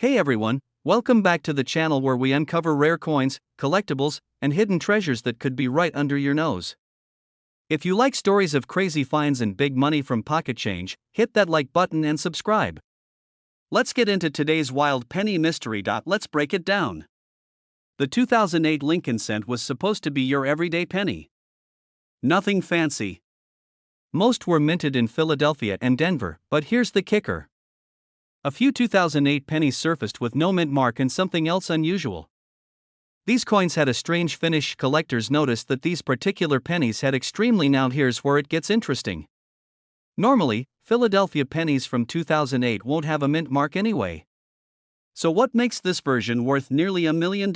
Hey everyone, welcome back to the channel where we uncover rare coins, collectibles, and hidden treasures that could be right under your nose. If you like stories of crazy finds and big money from pocket change, hit that like button and subscribe. Let's get into today's wild penny mystery. Let's break it down. The 2008 Lincoln cent was supposed to be your everyday penny. Nothing fancy. Most were minted in Philadelphia and Denver, but here's the kicker. A few 2008 pennies surfaced with no mint mark and something else unusual. These coins had a strange finish. Collectors noticed that these particular pennies had extremely. Now here's where it gets interesting. Normally, Philadelphia pennies from 2008 won't have a mint mark anyway. So what makes this version worth nearly $1 million?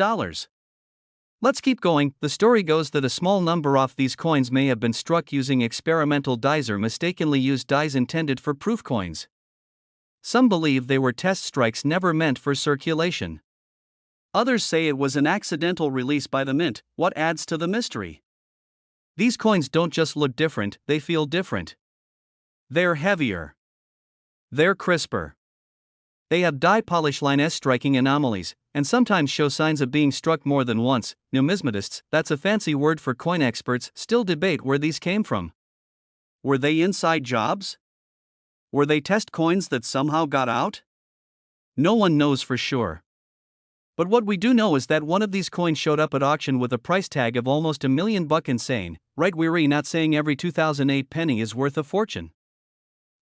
Let's keep going. The story goes that a small number of these coins may have been struck using experimental dies or mistakenly used dies intended for proof coins. Some believe they were test strikes never meant for circulation. Others say it was an accidental release by the mint. What adds to the mystery? These coins don't just look different, they feel different. They're heavier. They're crisper. They have die polish line S striking anomalies, and sometimes show signs of being struck more than once. Numismatists, that's a fancy word for coin experts, still debate where these came from. Were they inside jobs? Were they test coins that somehow got out? No one knows for sure. But what we do know is that one of these coins showed up at auction with a price tag of almost $1 million. Insane, right? We're not saying every 2008 penny is worth a fortune.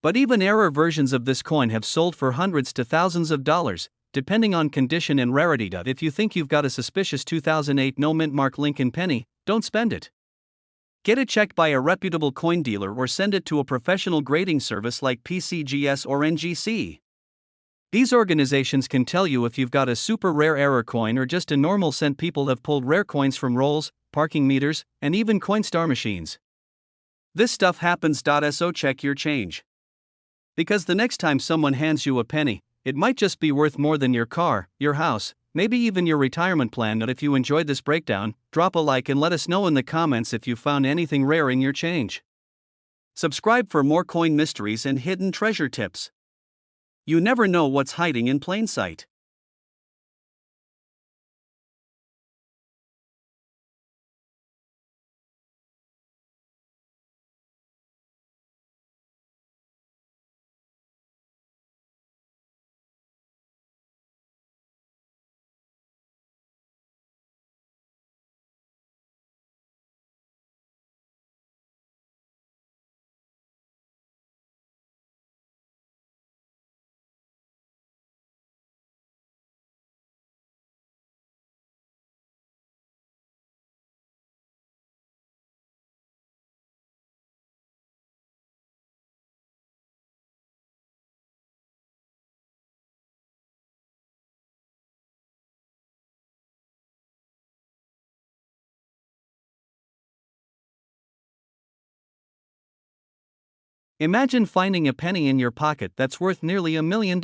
But even rarer versions of this coin have sold for hundreds to thousands of dollars, depending on condition and rarity. If you think you've got a suspicious 2008 no mint mark Lincoln penny, don't spend it. Get it checked by a reputable coin dealer or send it to a professional grading service like PCGS or NGC. These organizations can tell you if you've got a super rare error coin or just a normal cent. People have pulled rare coins from rolls, parking meters, and even Coinstar machines. This stuff happens. So check your change. Because the next time someone hands you a penny, it might just be worth more than your car, your house, maybe even your retirement plan. If you enjoyed this breakdown, drop a like and let us know in the comments if you found anything rare in your change. Subscribe for more coin mysteries and hidden treasure tips. You never know what's hiding in plain sight. Imagine finding a penny in your pocket that's worth nearly $1 million.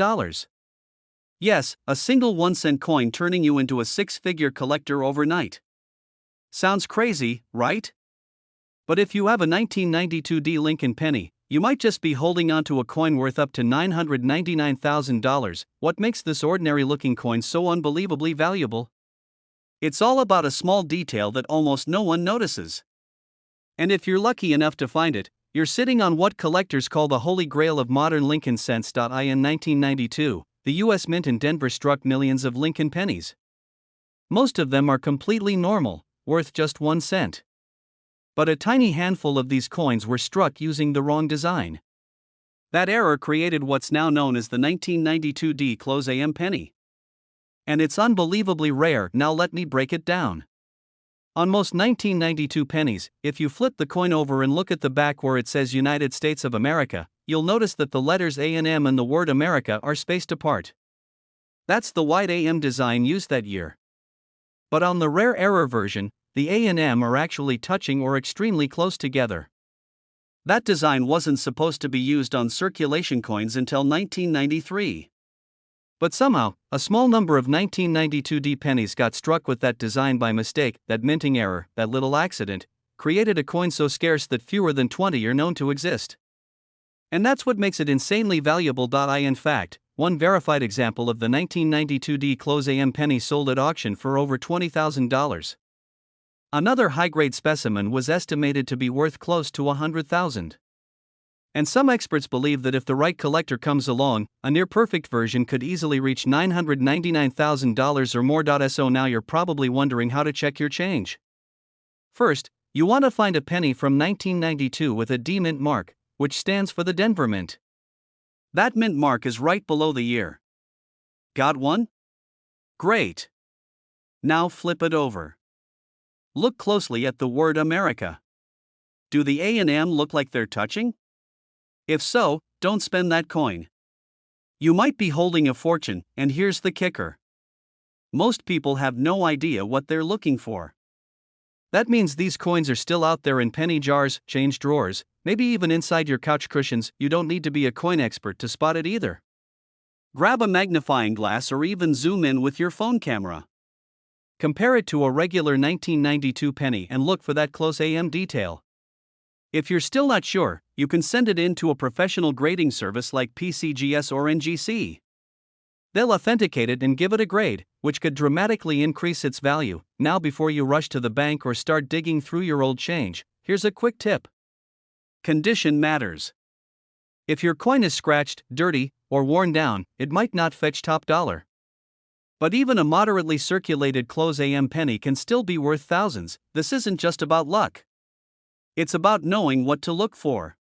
Yes, a single 1-cent coin turning you into a six-figure collector overnight. Sounds crazy, right? But if you have a 1992 Lincoln penny, you might just be holding onto a coin worth up to $999,000. What makes this ordinary-looking coin so unbelievably valuable? It's all about a small detail that almost no one notices. And if you're lucky enough to find it, you're sitting on what collectors call the holy grail of modern Lincoln cents. In 1992, the U.S. Mint in Denver struck millions of Lincoln pennies. Most of them are completely normal, worth just 1 cent. But a tiny handful of these coins were struck using the wrong design. That error created what's now known as the 1992 D-Close AM penny. And it's unbelievably rare. Now let me break it down. On most 1992 pennies, if you flip the coin over and look at the back where it says United States of America, you'll notice that the letters A and M and the word America are spaced apart. That's the white AM design used that year. But on the rare error version, the A and M are actually touching or extremely close together. That design wasn't supposed to be used on circulation coins until 1993. But somehow, a small number of 1992 D pennies got struck with that design by mistake. That minting error, that little accident, created a coin so scarce that fewer than 20 are known to exist. And that's what makes it insanely valuable. In fact, one verified example of the 1992 D Close AM penny sold at auction for over $20,000. Another high-grade specimen was estimated to be worth close to $100,000. And some experts believe that if the right collector comes along, a near-perfect version could easily reach $999,000 or more. So now you're probably wondering how to check your change. First, you want to find a penny from 1992 with a D Mint mark, which stands for the Denver Mint. That mint mark is right below the year. Got one? Great. Now flip it over. Look closely at the word America. Do the A and M look like they're touching? If so, don't spend that coin. You might be holding a fortune, and here's the kicker. Most people have no idea what they're looking for. That means these coins are still out there in penny jars, change drawers, maybe even inside your couch cushions. You don't need to be a coin expert to spot it either. Grab a magnifying glass or even zoom in with your phone camera. Compare it to a regular 1992 penny and look for that close AM detail. If you're still not sure, you can send it in to a professional grading service like PCGS or NGC. They'll authenticate it and give it a grade, which could dramatically increase its value. Now, before you rush to the bank or start digging through your old change, here's a quick tip. Condition matters. If your coin is scratched, dirty, or worn down, it might not fetch top dollar. But even a moderately circulated close AM penny can still be worth thousands. This isn't just about luck. It's about knowing what to look for.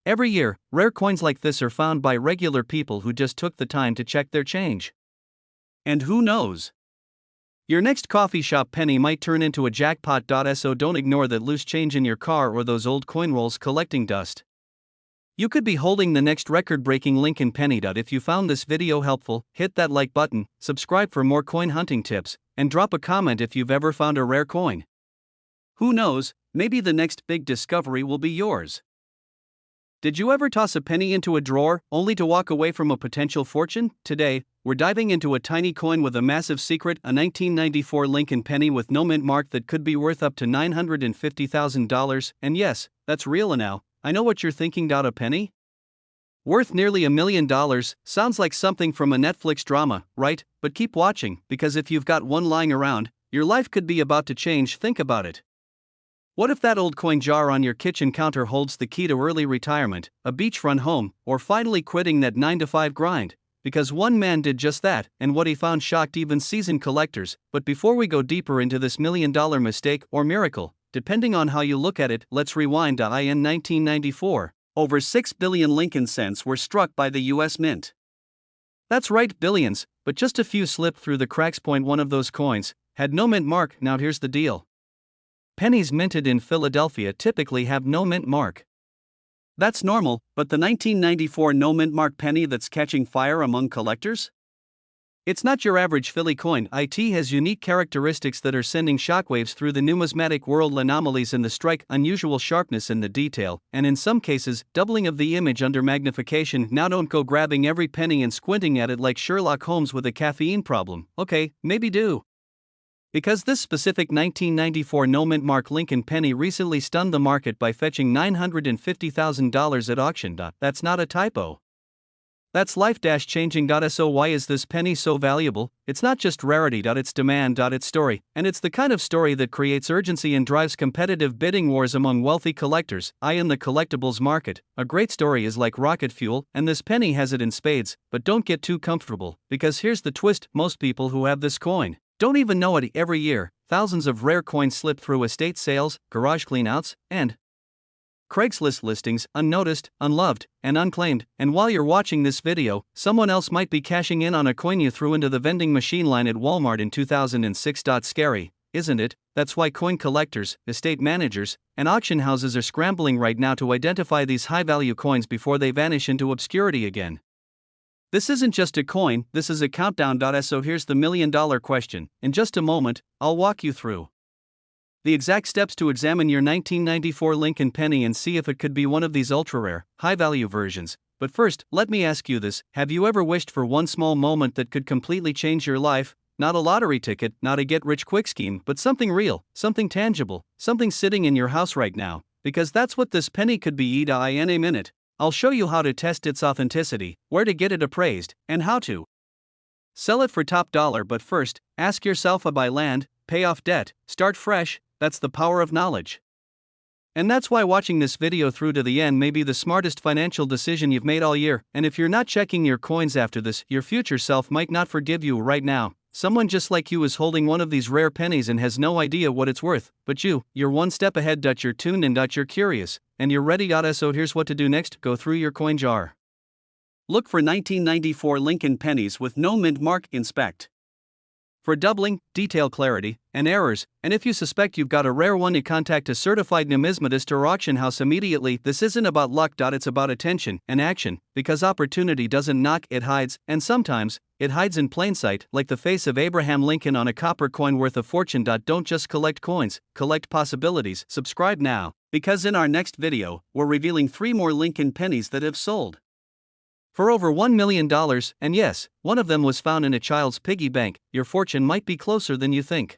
Every year, rare coins like this are found by regular people who just took the time to check their change. And who knows? Your next coffee shop penny might turn into a jackpot. So don't ignore that loose change in your car or those old coin rolls collecting dust. You could be holding the next record-breaking Lincoln penny. If you found this video helpful, hit that like button, subscribe for more coin hunting tips, and drop a comment if you've ever found a rare coin. Who knows, maybe the next big discovery will be yours. Did you ever toss a penny into a drawer, only to walk away from a potential fortune? Today, we're diving into a tiny coin with a massive secret, a 1994 Lincoln penny with no mint mark that could be worth up to $950,000, and yes, that's real now. I know what you're thinking. A penny? Worth nearly $1 million, sounds like something from a Netflix drama, right? But keep watching, because if you've got one lying around, your life could be about to change. Think about it. What if that old coin jar on your kitchen counter holds the key to early retirement, a beachfront home, or finally quitting that 9-to-5 grind? Because one man did just that, and what he found shocked even seasoned collectors. But before we go deeper into this million-dollar mistake or miracle, depending on how you look at it, let's rewind. In 1994, over 6 billion Lincoln cents were struck by the U.S. Mint. That's right, billions, but just a few slipped through the cracks. One of those coins had no mint mark. Now here's the deal. Pennies minted in Philadelphia typically have no mint mark. That's normal, but the 1994 no mint mark penny that's catching fire among collectors? It's not your average Philly coin. It has unique characteristics that are sending shockwaves through the numismatic world. Anomalies in the strike, unusual sharpness in the detail, and in some cases, doubling of the image under magnification. Now don't go grabbing every penny and squinting at it like Sherlock Holmes with a caffeine problem. Okay, maybe do. Because this specific 1994 no mint mark Lincoln penny recently stunned the market by fetching $950,000 at auction. That's not a typo. That's life-changing. So why is this penny so valuable? It's not just rarity. It's demand. It's story, and it's the kind of story that creates urgency and drives competitive bidding wars among wealthy collectors. In the collectibles market, a great story is like rocket fuel, and this penny has it in spades. But don't get too comfortable, because here's the twist: most people who have this coin don't even know it. Every year, thousands of rare coins slip through estate sales, garage cleanouts, and Craigslist listings, unnoticed, unloved, and unclaimed. And while you're watching this video, someone else might be cashing in on a coin you threw into the vending machine line at Walmart in 2006. Scary, isn't it? That's why coin collectors, estate managers, and auction houses are scrambling right now to identify these high-value coins before they vanish into obscurity again. This isn't just a coin, this is a countdown. So here's the million-dollar question. In just a moment, I'll walk you through the exact steps to examine your 1994 Lincoln penny and see if it could be one of these ultra-rare, high-value versions. But first, let me ask you this: have you ever wished for one small moment that could completely change your life? Not a lottery ticket, not a get-rich-quick scheme, but something real, something tangible, something sitting in your house right now. Because that's what this penny could be. In a minute, I'll show you how to test its authenticity, where to get it appraised, and how to sell it for top dollar. But first, ask yourself: buy land, pay off debt, start fresh. That's the power of knowledge. And that's why watching this video through to the end may be the smartest financial decision you've made all year. And if you're not checking your coins after this, your future self might not forgive you right now. Someone just like you is holding one of these rare pennies and has no idea what it's worth. But you're one step ahead. You're tuned and you're curious, and you're ready. So here's what to do next. Go through your coin jar. Look for 1994 Lincoln pennies with no mint mark. Inspect for doubling, detail clarity, and errors. And if you suspect you've got a rare one, you contact a certified numismatist or auction house immediately. This isn't about luck. It's about attention and action, because opportunity doesn't knock, it hides, and sometimes it hides in plain sight, like the face of Abraham Lincoln on a copper coin worth a fortune. Don't just collect coins, collect possibilities. Subscribe now, because in our next video, we're revealing 3 more Lincoln pennies that have sold for over $1 million, and yes, one of them was found in a child's piggy bank. Your fortune might be closer than you think.